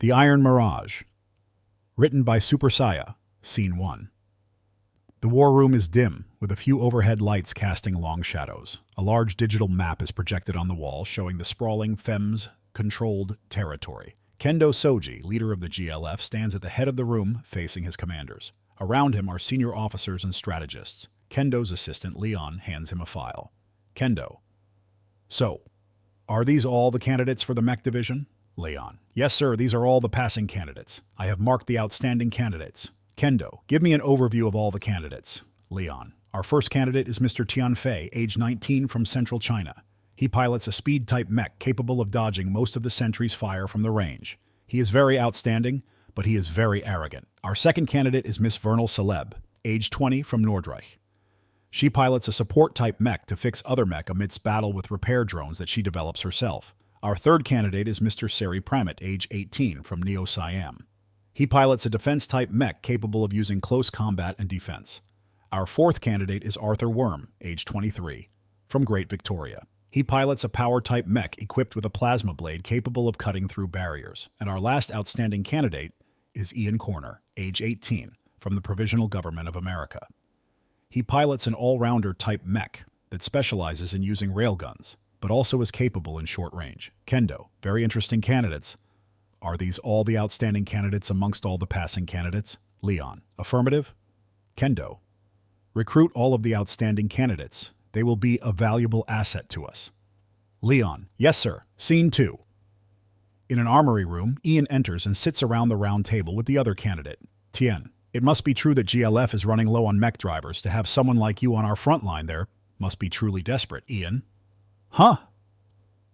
The Iron Mirage. Written by Super Saya. Scene 1. The war room is dim, with a few overhead lights casting long shadows. A large digital map is projected on the wall, showing the sprawling FEMS-controlled territory. Kendo Soji, leader of the GLF, stands at the head of the room, facing his commanders. Around him are senior officers and strategists. Kendo's assistant, Leon, hands him a file. Kendo. So, are these all the candidates for the mech division? Leon. Yes, sir, these are all the passing candidates. I have marked the outstanding candidates. Kendo, give me an overview of all the candidates. Leon. Our first candidate is Mr. Tianfei, age 19, from central China. He pilots a speed-type mech capable of dodging most of the sentry's fire from the range. He is very outstanding, but he is very arrogant. Our second candidate is Miss Vernal Celeb, age 20, from Nordreich. She pilots a support-type mech to fix other mech amidst battle with repair drones that she develops herself. Our third candidate is Mr. Seri Pramit, age 18, from Neo-Siam. He pilots a defense-type mech capable of using close combat and defense. Our fourth candidate is Arthur Worm, age 23, from Great Victoria. He pilots a power-type mech equipped with a plasma blade capable of cutting through barriers. And our last outstanding candidate is Ian Corner, age 18, from the Provisional Government of America. He pilots an all-rounder type mech that specializes in using railguns, but also is capable in short range. Kendo, very interesting candidates. Are these all the outstanding candidates amongst all the passing candidates? Leon, affirmative. Kendo, recruit all of the outstanding candidates. They will be a valuable asset to us. Leon, yes, sir. Scene 2. In an armory room, Ian enters and sits around the round table with the other candidate. Tien, it must be true that GLF is running low on mech drivers. To have someone like you on our front line there must be truly desperate. Ian, huh?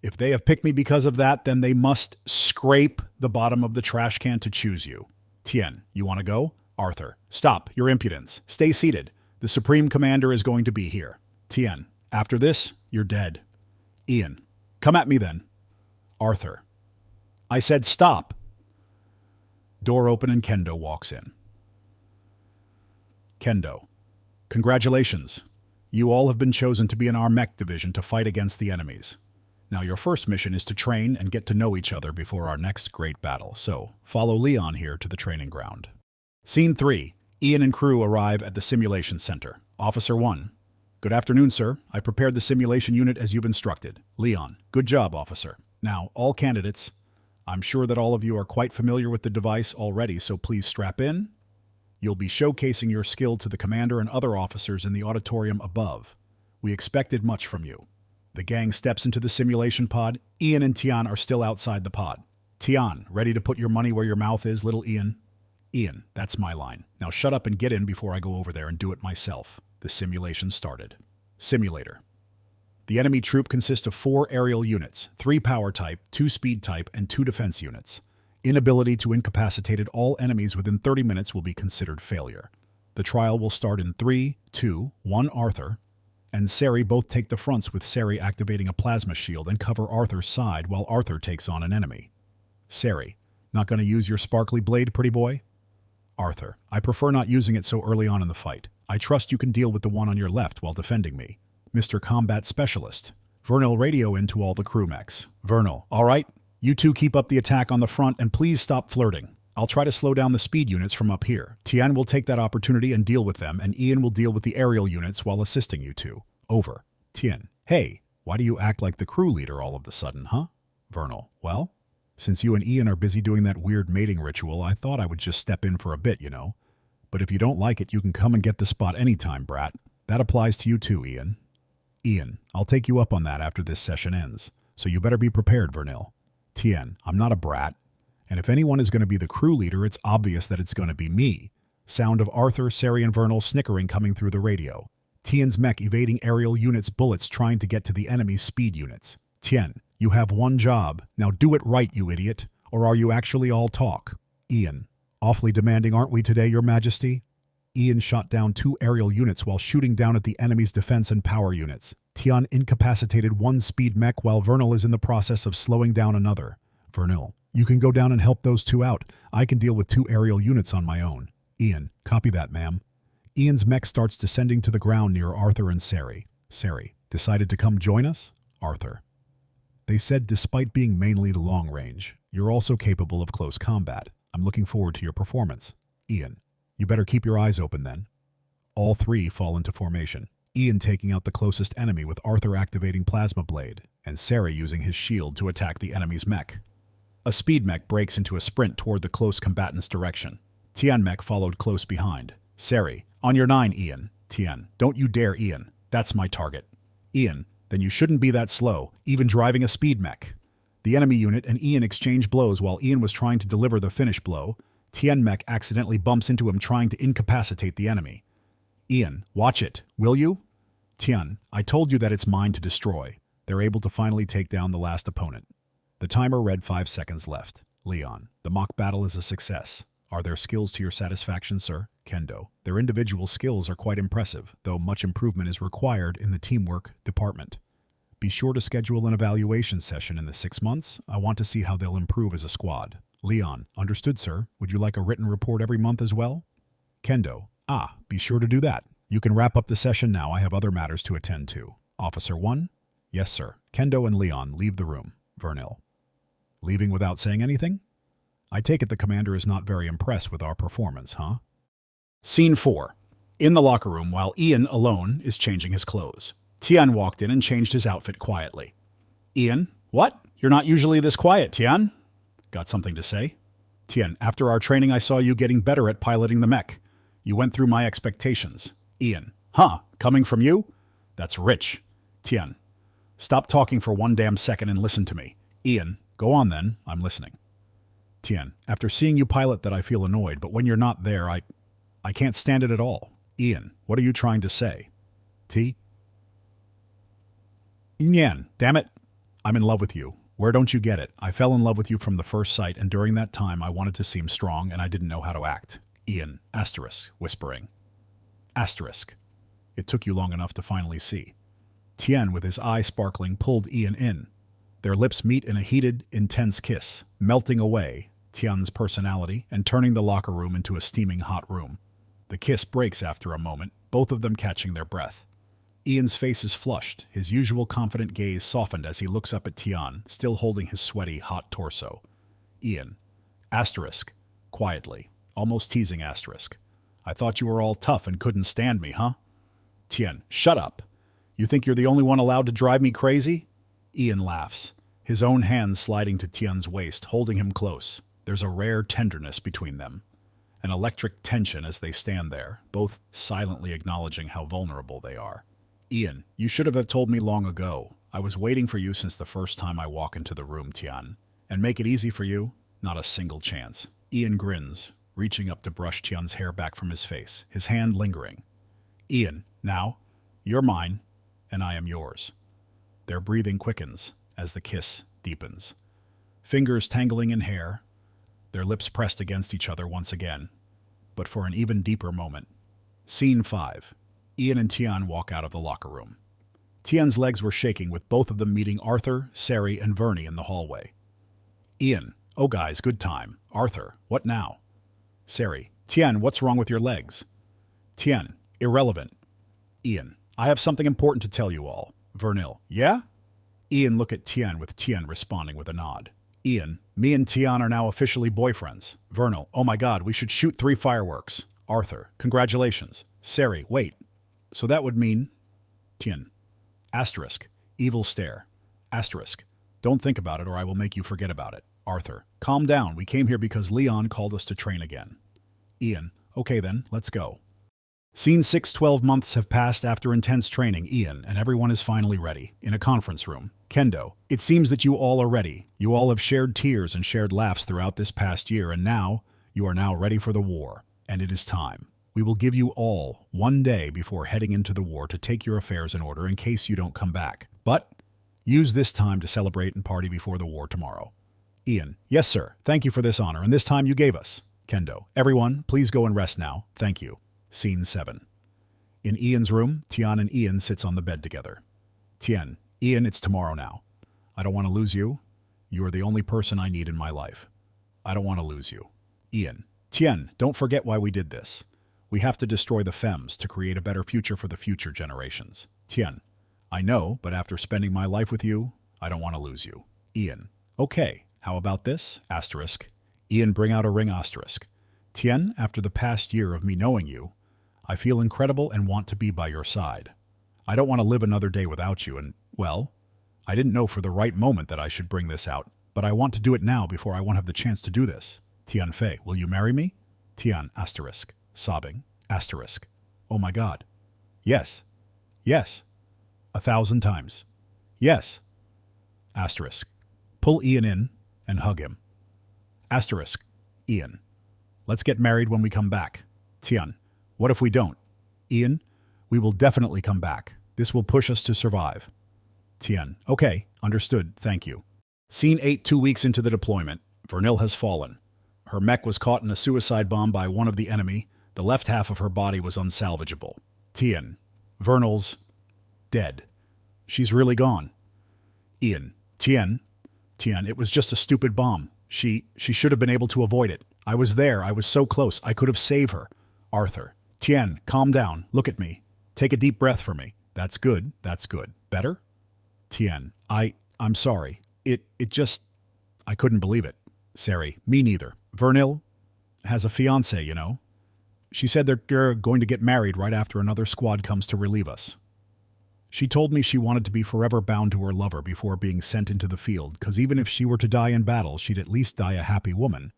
If they have picked me because of that, then they must scrape the bottom of the trash can to choose you. Tien, you want to go? Arthur, stop your impudence. Stay seated. The Supreme Commander is going to be here. Tien, after this, you're dead. Ian, come at me then. Arthur, I said stop. Door open and Kendo walks in. Kendo, congratulations. You all have been chosen to be in our mech division to fight against the enemies. Now your first mission is to train and get to know each other before our next great battle, so follow Leon here to the training ground. Scene 3. Ian and crew arrive at the simulation center. Officer 1. Good afternoon, sir. I prepared the simulation unit as you've instructed. Leon. Good job, officer. Now, all candidates. I'm sure that all of you are quite familiar with the device already, so please strap in. You'll be showcasing your skill to the commander and other officers in the auditorium above. We expected much from you. The gang steps into the simulation pod. Ian and Tian are still outside the pod. Tian, ready to put your money where your mouth is, little Ian? Ian, that's my line. Now shut up and get in before I go over there and do it myself. The simulation started. Simulator. The enemy troop consists of 4 aerial units, 3 power type, 2 speed type, and 2 defense units. Inability to incapacitate all enemies within 30 minutes will be considered failure. The trial will start in 3, 2, 1. Arthur and Seri both take the fronts, with Seri activating a plasma shield and cover Arthur's side while Arthur takes on an enemy. Seri, not going to use your sparkly blade, pretty boy? Arthur, I prefer not using it so early on in the fight. I trust you can deal with the one on your left while defending me. Mr. Combat Specialist. Vernal, radio in to all the crew mechs. Vernal, all right? You two keep up the attack on the front and please stop flirting. I'll try to slow down the speed units from up here. Tian will take that opportunity and deal with them, and Ian will deal with the aerial units while assisting you two. Over. Tian, hey, why do you act like the crew leader all of a sudden, huh? Vernal, well, since you and Ian are busy doing that weird mating ritual, I thought I would just step in for a bit, you know. But if you don't like it, you can come and get the spot anytime, brat. That applies to you too, Ian. Ian, I'll take you up on that after this session ends, so you better be prepared, Vernil. Tian, I'm not a brat. And if anyone is going to be the crew leader, it's obvious that it's going to be me. Sound of Arthur, Seri, and Vernal snickering coming through the radio. Tian's mech evading aerial units' bullets trying to get to the enemy's speed units. Tien, you have one job. Now do it right, you idiot. Or are you actually all talk? Ian, awfully demanding, aren't we today, your majesty? Ian shot down 2 aerial units while shooting down at the enemy's defense and power units. Tian incapacitated 1 speed mech while Vernal is in the process of slowing down another. Vernal, you can go down and help those 2 out. I can deal with 2 aerial units on my own. Ian, copy that, ma'am. Ian's mech starts descending to the ground near Arthur and Seri. Seri, decided to come join us? Arthur. They said despite being mainly the long range, you're also capable of close combat. I'm looking forward to your performance. Ian, you better keep your eyes open then. All three fall into formation. Ian taking out the closest enemy with Arthur activating Plasma Blade, and Sari using his shield to attack the enemy's mech. A speed mech breaks into a sprint toward the close combatant's direction. Tian mech followed close behind. Sari, on your 9, Ian. Tian, don't you dare, Ian. That's my target. Ian, then you shouldn't be that slow, even driving a speed mech. The enemy unit and Ian exchange blows while Ian was trying to deliver the finish blow. Tian mech accidentally bumps into him trying to incapacitate the enemy. Ian, watch it, will you? Tian, I told you that it's mine to destroy. They're able to finally take down the last opponent. The timer read 5 seconds left. Leon, the mock battle is a success. Are their skills to your satisfaction, sir? Kendo, their individual skills are quite impressive, though much improvement is required in the teamwork department. Be sure to schedule an evaluation session in the 6 months. I want to see how they'll improve as a squad. Leon, understood, sir. Would you like a written report every month as well? Kendo, be sure to do that. You can wrap up the session now. I have other matters to attend to. Officer 1? Yes, sir. Kendo and Leon leave the room. Vernil. Leaving without saying anything? I take it the commander is not very impressed with our performance, huh? Scene 4. In the locker room while Ian alone is changing his clothes. Tian walked in and changed his outfit quietly. Ian, what? You're not usually this quiet, Tian. Got something to say? Tian, after our training I saw you getting better at piloting the mech. You went through my expectations. Ian, coming from you? That's rich. Tian, stop talking for 1 damn second and listen to me. Ian, go on then, I'm listening. Tian, after seeing you pilot that I feel annoyed, but when you're not there, I can't stand it at all. Ian, what are you trying to say? T? Yan, damn it. I'm in love with you. Where don't you get it? I fell in love with you from the first sight, and during that time I wanted to seem strong and I didn't know how to act. Ian, whispering. It took you long enough to finally see. Tian, with his eye sparkling, pulled Ian in. Their lips meet in a heated, intense kiss, melting away Tian's personality and turning the locker room into a steaming hot room. The kiss breaks after a moment, both of them catching their breath. Ian's face is flushed, his usual confident gaze softened as he looks up at Tian, still holding his sweaty, hot torso. Ian, quietly, almost teasing I thought you were all tough and couldn't stand me, huh? Tian, shut up. You think you're the only one allowed to drive me crazy? Ian laughs, his own hands sliding to Tian's waist, holding him close. There's a rare tenderness between them, an electric tension as they stand there, both silently acknowledging how vulnerable they are. Ian, you should have told me long ago. I was waiting for you since the first time I walk into the room, Tian. And make it easy for you? Not a single chance. Ian grins, reaching up to brush Tian's hair back from his face, his hand lingering. Ian, now, you're mine, and I am yours. Their breathing quickens as the kiss deepens. Fingers tangling in hair, their lips pressed against each other once again, but for an even deeper moment. Scene 5. Ian and Tian walk out of the locker room. Tian's legs were shaking with both of them meeting Arthur, Sari, and Vernie in the hallway. Ian, oh guys, good time. Arthur, what now? Sari, Tian, what's wrong with your legs? Tian, irrelevant. Ian, I have something important to tell you all. Vernil, yeah? Ian look at Tian with Tian responding with a nod. Ian, me and Tian are now officially boyfriends. Vernil, oh my god, we should shoot 3 fireworks. Arthur, congratulations. Sari, wait. So that would mean... Tian. Evil stare. Don't think about it or I will make you forget about it. Arthur, calm down. We came here because Leon called us to train again. Ian, okay then, let's go. Scene 6. 12 months have passed after intense training, Ian, and everyone is finally ready. In a conference room. Kendo, it seems that you all are ready. You all have shared tears and shared laughs throughout this past year, and now, you are now ready for the war. And it is time. We will give you all 1 day before heading into the war to take your affairs in order in case you don't come back. But use this time to celebrate and party before the war tomorrow. Ian, yes sir, thank you for this honor and this time you gave us. Kendo, everyone, please go and rest now. Thank you. Scene 7. In Ian's room, Tian and Ian sits on the bed together. Tian, Ian, it's tomorrow now. I don't want to lose you. You are the only person I need in my life. I don't want to lose you. Ian, Tian, don't forget why we did this. We have to destroy the Femmes to create a better future for the future generations. Tian, I know, but after spending my life with you, I don't want to lose you. Ian. Okay, how about this? Asterisk. Ian, bring out a ring asterisk. Tien, after the past year of me knowing you, I feel incredible and want to be by your side. I don't want to live another day without you and, well, I didn't know for the right moment that I should bring this out, but I want to do it now before I won't have the chance to do this. Tian Fei, will you marry me? Tian, asterisk, sobbing, asterisk. Oh my God. Yes. Yes. 1,000 times. Yes. Asterisk. Pull Ian in and hug him. Asterisk. Ian. Let's get married when we come back. Tian. What if we don't? Ian. We will definitely come back. This will push us to survive. Tian. Okay. Understood. Thank you. Scene 8. 2 weeks into the deployment. Vernil has fallen. Her mech was caught in a suicide bomb by one of the enemy. The left half of her body was unsalvageable. Tian. Vernil's dead. She's really gone. Ian. Tian. Tian, it was just a stupid bomb. She should have been able to avoid it. I was there. I was so close. I could have saved her. Arthur. Tian, calm down. Look at me. Take a deep breath for me. That's good. That's good. Better? Tian. I'm sorry. It just... I couldn't believe it. Sari. Me neither. Vernil has a fiancé, you know. She said they're going to get married right after another squad comes to relieve us. She told me she wanted to be forever bound to her lover before being sent into the field, because even if she were to die in battle, she'd at least die a happy woman.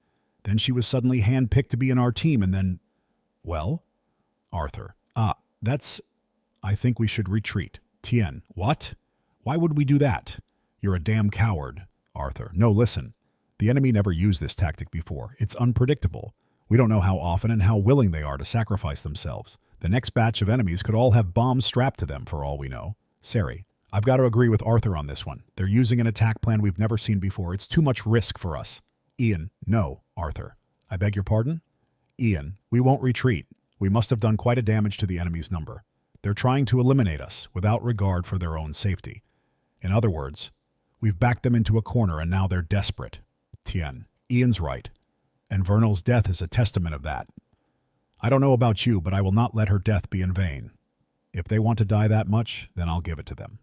Then she was suddenly handpicked to be in our team, and then... Well? Arthur. That's... I think we should retreat. Tien. What? Why would we do that? You're a damn coward. Arthur. No, listen. The enemy never used this tactic before. It's unpredictable. We don't know how often and how willing they are to sacrifice themselves. The next batch of enemies could all have bombs strapped to them for all we know. Sari. I've got to agree with Arthur on this one. They're using an attack plan we've never seen before. It's too much risk for us. Ian. No, Arthur. I beg your pardon? Ian. We won't retreat. We must have done quite a damage to the enemy's number. They're trying to eliminate us without regard for their own safety. In other words, we've backed them into a corner and now they're desperate. Tien. Ian's right. And Vernil's death is a testament of that. I don't know about you, but I will not let her death be in vain. If they want to die that much, then I'll give it to them.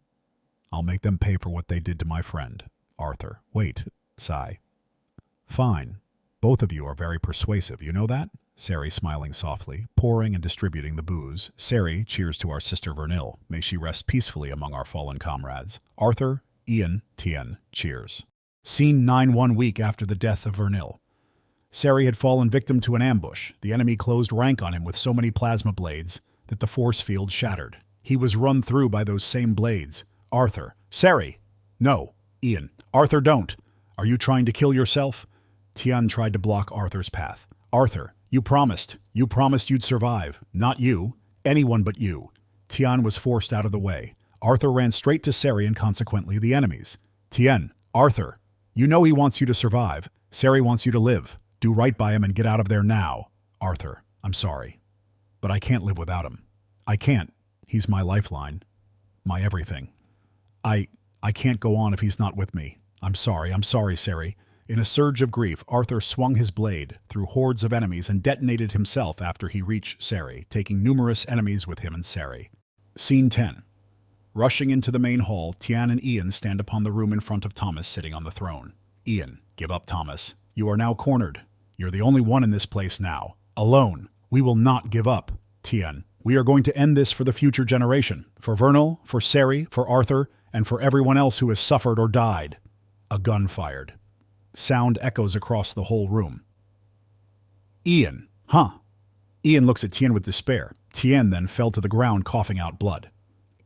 I'll make them pay for what they did to my friend. Arthur. Wait. Sigh. Fine. Both of you are very persuasive, you know that? Sari smiling softly, pouring and distributing the booze. Sari cheers to our sister Vernil. May she rest peacefully among our fallen comrades. Arthur, Ian, Tien, cheers. Scene 9. 1 week after the death of Vernil. Sari had fallen victim to an ambush. The enemy closed rank on him with so many plasma blades that the force field shattered. He was run through by those same blades. Arthur. Sari! No. Ian. Arthur, don't. Are you trying to kill yourself? Tien tried to block Arthur's path. Arthur, you promised. You promised you'd survive. Not you. Anyone but you. Tien was forced out of the way. Arthur ran straight to Sari and consequently the enemies. Tien. Arthur. You know he wants you to survive. Sari wants you to live. Do right by him and get out of there now. Arthur. I'm sorry. But I can't live without him. I can't. He's my lifeline. My everything. I can't go on if he's not with me. I'm sorry, Sari. In a surge of grief, Arthur swung his blade through hordes of enemies and detonated himself after he reached Sari, taking numerous enemies with him and Sari. Scene 10. Rushing into the main hall, Tien and Ian stand upon the room in front of Thomas sitting on the throne. Ian. Give up, Thomas. You are now cornered. You're the only one in this place now. Alone. We will not give up. Tien. We are going to end this for the future generation. For Vernil, for Sari, for Arthur, and for everyone else who has suffered or died. A gun fired. Sound echoes across the whole room. Ian. Huh? Ian looks at Tien with despair. Tien then fell to the ground coughing out blood.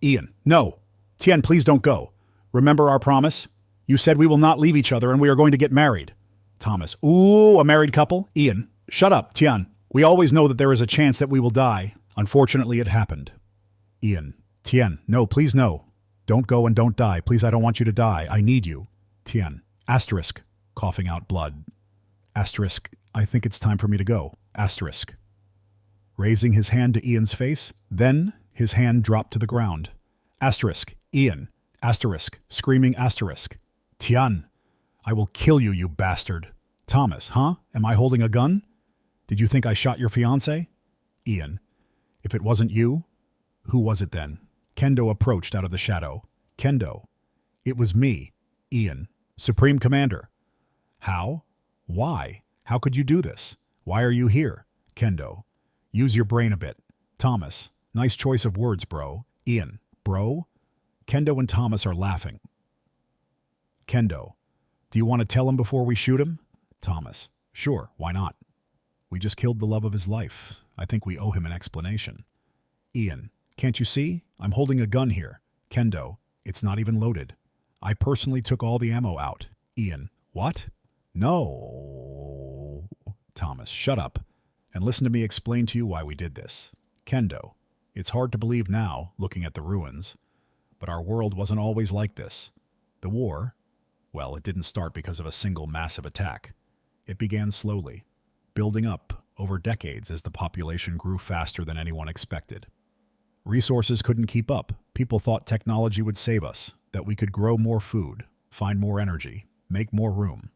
Ian. No. Tien, please don't go. Remember our promise? You said we will not leave each other and we are going to get married. Thomas. Ooh, a married couple? Ian. Shut up, Tien. We always know that there is a chance that we will die. Unfortunately, it happened. Ian. Tien. No, please no. Don't go and don't die. Please, I don't want you to die. I need you. Tien. Asterisk. Coughing out blood. Asterisk. I think it's time for me to go. Asterisk. Raising his hand to Ian's face, then his hand dropped to the ground. Asterisk. Ian. Asterisk. Screaming asterisk. Tien. I will kill you, you bastard. Thomas. Huh? Am I holding a gun? Did you think I shot your fiancé? Ian. If it wasn't you, who was it then? Kendo approached out of the shadow. Kendo. It was me. Ian, Supreme Commander. How? Why? How could you do this? Why are you here? Kendo, use your brain a bit. Thomas, nice choice of words, bro. Ian, bro? Kendo and Thomas are laughing. Kendo, do you want to tell him before we shoot him? Thomas, sure, why not? We just killed the love of his life. I think we owe him an explanation. Ian, can't you see? I'm holding a gun here. Kendo, it's not even loaded. I personally took all the ammo out. Ian, what? No. Thomas, shut up and listen to me explain to you why we did this. Kendo, it's hard to believe now, looking at the ruins, but our world wasn't always like this. The war, well, it didn't start because of a single massive attack. It began slowly, building up over decades as the population grew faster than anyone expected. Resources couldn't keep up. People thought technology would save us, that we could grow more food, find more energy, make more room.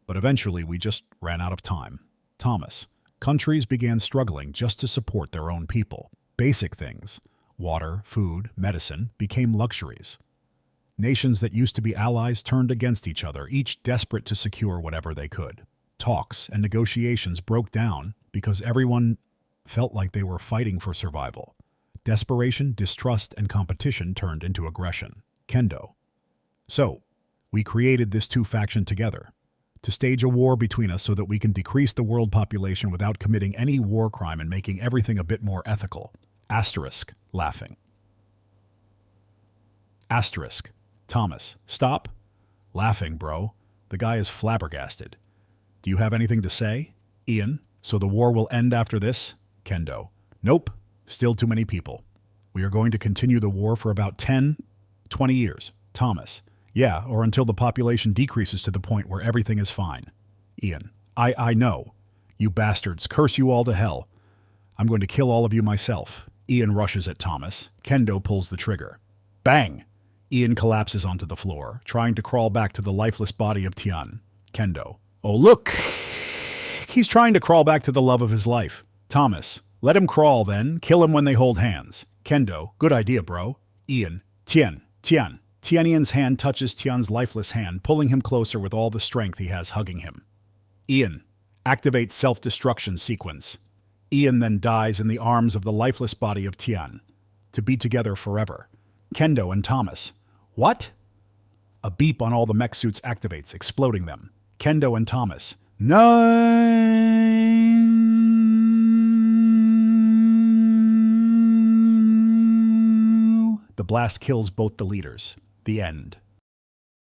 But eventually we just ran out of time. Thomas, countries began struggling just to support their own people. Basic things, water, food, medicine, became luxuries. Nations that used to be allies turned against each other, each desperate to secure whatever they could. Talks and negotiations broke down because everyone felt like they were fighting for survival. Desperation, distrust, and competition turned into aggression. Kendo. So, we created this two-faction together, to stage a war between us so that we can decrease the world population without committing any war crime and making everything a bit more ethical. Asterisk, laughing. Asterisk. Thomas, stop. Laughing, bro. The guy is flabbergasted. Do you have anything to say? Ian, so the war will end after this? Kendo, nope. Still too many people. We are going to continue the war for about 10, 20 years. Thomas, yeah, or until the population decreases to the point where everything is fine. Ian, I know. You bastards, curse you all to hell. I'm going to kill all of you myself. Ian rushes at Thomas. Kendo pulls the trigger. Bang! Ian collapses onto the floor, trying to crawl back to the lifeless body of Tian. Kendo, oh look! He's trying to crawl back to the love of his life. Thomas, let him crawl then. Kill him when they hold hands. Kendo, good idea, bro. Ian, Tian. Tianyan's hand touches Tian's lifeless hand, pulling him closer with all the strength he has, hugging him. Ian, activate self-destruction sequence. Ian then dies in the arms of the lifeless body of Tian, to be together forever. Kendo and Thomas. What? A beep on all the mech suits activates, exploding them. Kendo and Thomas. No! The blast kills both the leaders. The end.